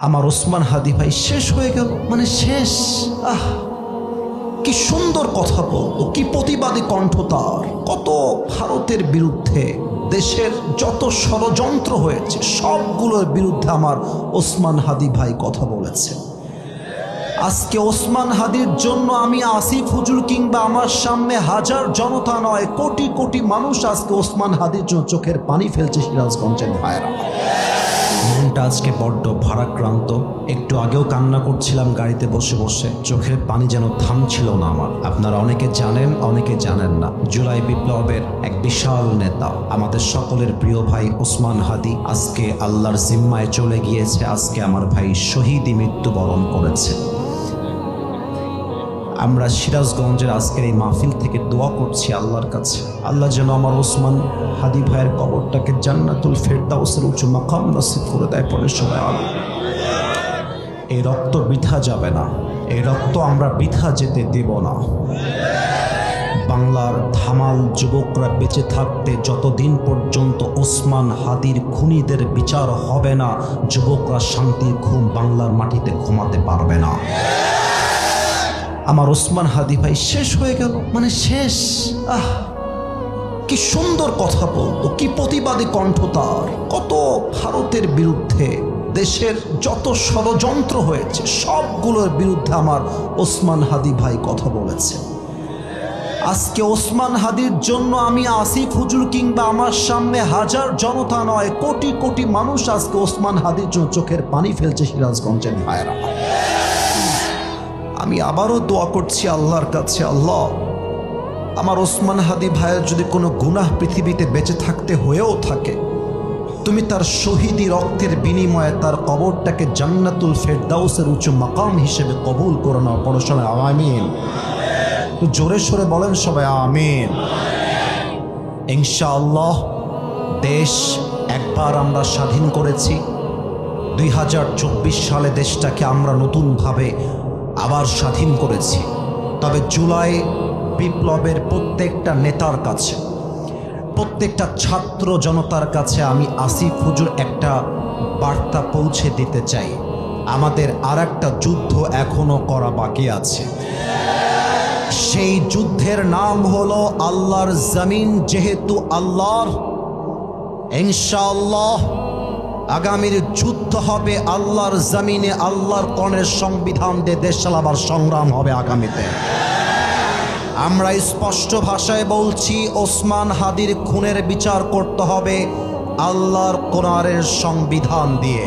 আমার ওসমান হাদি ভাই শেষ হয়ে গেল, মানে শেষ। কি সুন্দর কথা বলতো, কি প্রতিবাদী কণ্ঠ তার। কত ভারতের বিরুদ্ধে দেশের যত ষড়যন্ত্র হয়েছে সবগুলোর বিরুদ্ধে আমার ওসমান হাদি ভাই কথা বলেছে। আজকে ওসমান হাদির জন্য আমি আসিফ হুজুর কিংবা আমার সামনে হাজার জনতা নয়, কোটি কোটি মানুষ আজকে ওসমান হাদির জন্য চোখের পানি ফেলছে। সিরাজগঞ্জের ভাইরা, মনটা আজকে বড্ড ভারাক্রান্ত। একটু আগেও কান্না করছিলাম গাড়িতে বসে বসে, চোখের পানি যেন থামছিল না আমার। আপনারা অনেকে জানেন, অনেকে জানেন না, জুলাই বিপ্লবের এক বিশাল নেতা, আমাদের সকলের প্রিয় ভাই ওসমান হাদি আজকে আল্লাহর জিম্মায় চলে গিয়েছে। আজকে আমার ভাই শহীদি মৃত্যুবরণ করেছে। আমরা সিরাজগঞ্জের আজকের এই মাহফিল থেকে দোয়া করছি আল্লাহর কাছে, আল্লাহ যেন আমার ওসমান হাদি ভাইয়ের কবরটাকে জান্নাতুল ফেরদাউসের উঁচু মাকাম নসিব করে দেয়। পরে সময় এই রক্ত বৃথা যাবে না, এই রক্ত আমরা বৃথা যেতে দেব না। বাংলার ধামাল যুবকরা বেঁচে থাকতে যতদিন পর্যন্ত ওসমান হাদির খুনিদের বিচার হবে না, যুবকরা শান্তির ঘুম বাংলার মাটিতে ঘুমাতে পারবে না। আমার ওসমান হাদি ভাই শেষ হয়ে গেল, মানে শেষ। কি সুন্দর কথা বলতো, কি প্রতিবাদী কণ্ঠ তার। কত ভারতের বিরুদ্ধে দেশের যত ষড়যন্ত্র হয়েছে সবগুলোর বিরুদ্ধে আমার ওসমান হাদি ভাই কথা বলেছে। আজকে ওসমান হাদির জন্য আমি আসিফ হুজুর কিংবা আমার সামনে হাজার জনতা নয়, কোটি কোটি মানুষ আজকে ওসমান হাদির জন্য চোখের পানি ফেলছে। সিরাজগঞ্জের ভাইরা, আমি আবারও দোয়া করছি আল্লাহর কাছে, আল্লাহ আমার ওসমান হাদি ভাইয়ের যদি কোনো গুনাহ পৃথিবীতে বেঁচে থাকতে হয়েও থাকে, তুমি তার শহীদি রক্তের বিনিময়ে তার কবরটাকে জান্নাতুল ফেরদাউসের উঁচু মাকাম হিসেবে কবুল করে নাও। পড়াশোনা আমিন, তো জোরে সোরে বলেন সবাই আমিন। ইনশাআল্লাহ দেশ একবার আমরা স্বাধীন করেছি। 2024 সালে দেশটাকে আমরা নতুনভাবে আবার স্বাধীন করেছি। তবে জুলাই বিপ্লবের প্রত্যেকটা নেতার কাছে, প্রত্যেকটা ছাত্র জনতার কাছে আমি আসিফ হুজুর একটা বার্তা পৌঁছে দিতে চাই। আমাদের আর একটা যুদ্ধ এখনো করা বাকি আছে। সেই যুদ্ধের নাম হলো আল্লাহর জমিন। যেহেতু আল্লাহর, ইনশাআল্লাহ আগামীর যুদ্ধ হবে আল্লাহর জমিনে। আল্লাহর কোরআনের সংবিধান দিয়ে দেশ চালাবার সংগ্রাম হবে আগামীতে। আমরা স্পষ্ট ভাষায় বলছি, ওসমান হাদির খুনের বিচার করতে হবে আল্লাহর কোরআনের সংবিধান দিয়ে।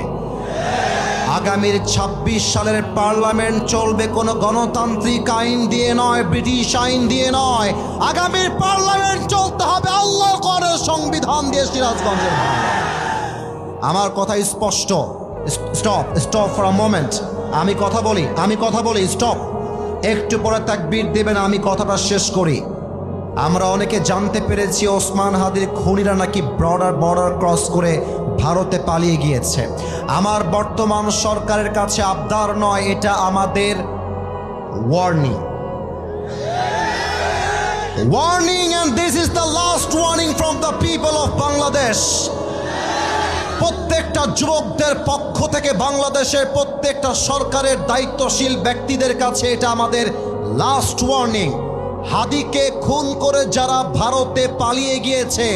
আগামীর 26 সালের পার্লামেন্ট চলবে কোনো গণতান্ত্রিক আইন দিয়ে নয়, ব্রিটিশ আইন দিয়ে নয়। আগামীর পার্লামেন্ট চলতে হবে আল্লাহর কোরআনের সংবিধান দিয়ে। সিরাজগঞ্জের আমার কথা স্পষ্ট। Stop for a moment. আমি কথা বলি স্টপ। একটু পরে তাকবীর দেবেন, আমি কথাটা শেষ করি। আমরা অনেকে জানতে পেরেছি ওসমান হাদির খুনিরা নাকি বর্ডার ক্রস করে ভারতে পালিয়ে গিয়েছে। আমার বর্তমান সরকারের কাছে আবদার নয়, এটা আমাদের warning, and this is the last warning from the people of Bangladesh. প্রত্যেকটা যুবকদের পক্ষ থেকে বাংলাদেশের প্রত্যেকটা সরকারের দায়িত্বশীল ব্যক্তিদের কাছে এটা আমাদের লাস্ট ওয়ার্নিং। হাদিকে খুন করে যারা ভারতে পালিয়ে গিয়েছে,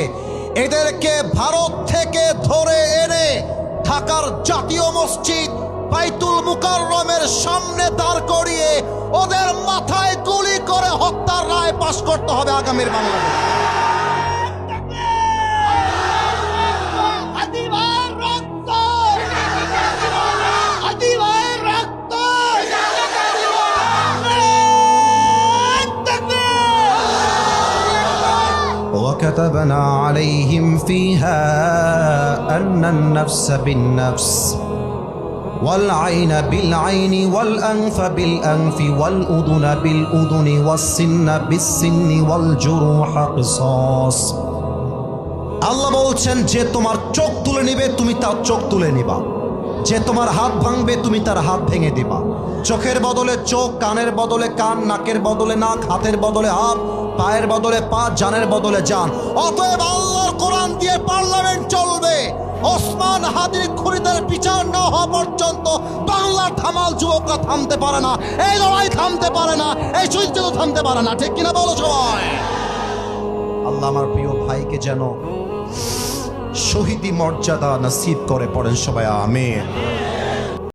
এদেরকে ভারত থেকে ধরে এনে ঢাকার জাতীয় মসজিদ বাইতুল মুকাররমের সামনে দাঁড় করিয়ে ওদের মাথায় গুলি করে হত্যার রায় পাশ করতে হবে আগামীর বাংলাদেশ। وكتبنا عليهم فيها أن النفس بالنفس والعين بالعين والأنف بالأنف والأذن بالأذن والسن بالسن والجروح قصاص। আল্লাহ বলছেন, যে তোমার চোখ তুলে নিবে তুমি তার চোখ তুলে নিবা, যে তোমার হাত ভাঙবে তুমি তার হাত ভেঙে দিবা। চোখের বদলে চোখ, কানের বদলে কান, নাকের বদলে নাক, হাতের বদলে হাত, পায়ের বদলে পা, জানের বদলে জান। অতএব আল্লাহর কোরআন দিয়ে পার্লামেন্ট চলবে। ওসমান হাদির খুনিদের বিচার না হওয়া পর্যন্ত বাংলার ধামাল যুবকরা থামতে পারে না, এই লড়াই থামতে পারে না, এই যুদ্ধ থামতে পারে না। ঠিক কিনা বলো সবাই? আল্লাহ আমার প্রিয় ভাইকে যেন শহীদি মর্যাদা নসিব করে, পড়েন সবাই আমিন।